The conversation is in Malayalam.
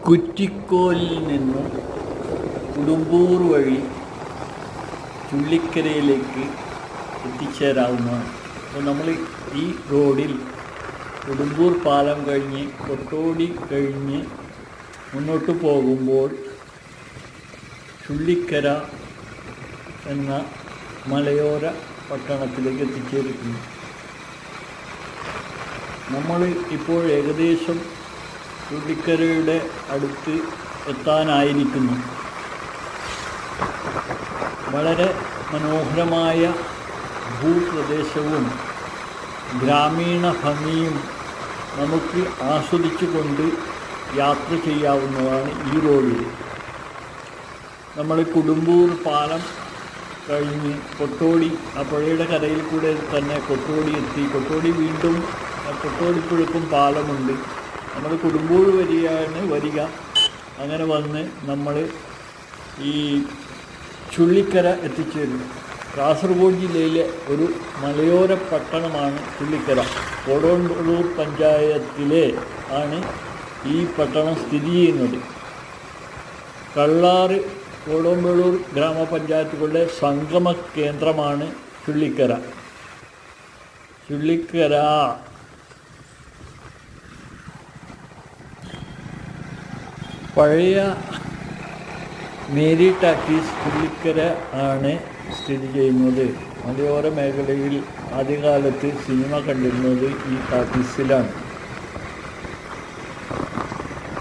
കുറ്റിക്കോലിൽ നിന്നും ഉടുമ്പൂർ വഴി ചുള്ളിക്കരയിലേക്ക് എത്തിച്ചേരാവുന്നതാണ്. അപ്പോൾ നമ്മൾ ഈ റോഡിൽ ഉടുമ്പൂർ പാലം കഴിഞ്ഞ് കൊട്ടോടി കഴിഞ്ഞ് മുന്നോട്ട് പോകുമ്പോൾ ചുള്ളിക്കര എന്ന മലയോര പട്ടണത്തിലേക്ക് എത്തിച്ചേരുന്നു. നമ്മൾ ഇപ്പോൾ ഏകദേശം ചുള്ളിക്കരയുടെ അടുത്ത് എത്താനായിരിക്കുന്നു. വളരെ മനോഹരമായ ഭൂപ്രദേശവും ഗ്രാമീണ ഭംഗിയും നമുക്ക് ആസ്വദിച്ചുകൊണ്ട് യാത്ര ചെയ്യാവുന്നതാണ് ഈ റോഡിൽ. നമ്മൾ കുടുമ്പൂർ പാലം കഴിഞ്ഞ് കൊട്ടോടി, ആ പുഴയുടെ കരയിൽ കൂടെ തന്നെ കൊട്ടോടി എത്തി. കൊട്ടോടി വീണ്ടും കൊട്ടോടിപ്പുഴക്കും പാലമുണ്ട്. നമ്മൾ കുടുമ്പൂർ വരിക. അങ്ങനെ വന്ന് നമ്മൾ ഈ ചുള്ളിക്കര എത്തിച്ചേരും. കാസർഗോഡ് ജില്ലയിലെ ഒരു മലയോര പട്ടണമാണ് ചുള്ളിക്കര. കൊടുമ്പളൂർ പഞ്ചായത്തിലെ ആണ് ഈ പട്ടണം സ്ഥിതി ചെയ്യുന്നത്. കള്ളാറ് കൊടുമ്പളൂർ ഗ്രാമപഞ്ചായത്തുകളുടെ സംഗമ കേന്ദ്രമാണ് ചുള്ളിക്കര. പഴയ മേരി ടാക്കീസ് ചുള്ളിക്കര ആണ് സ്ഥിതി ചെയ്യുന്നത്. മലയോര മേഖലയിൽ ആദ്യകാലത്ത് സിനിമ കണ്ടിരുന്നത് ഈ ടാക്കീസിലാണ്.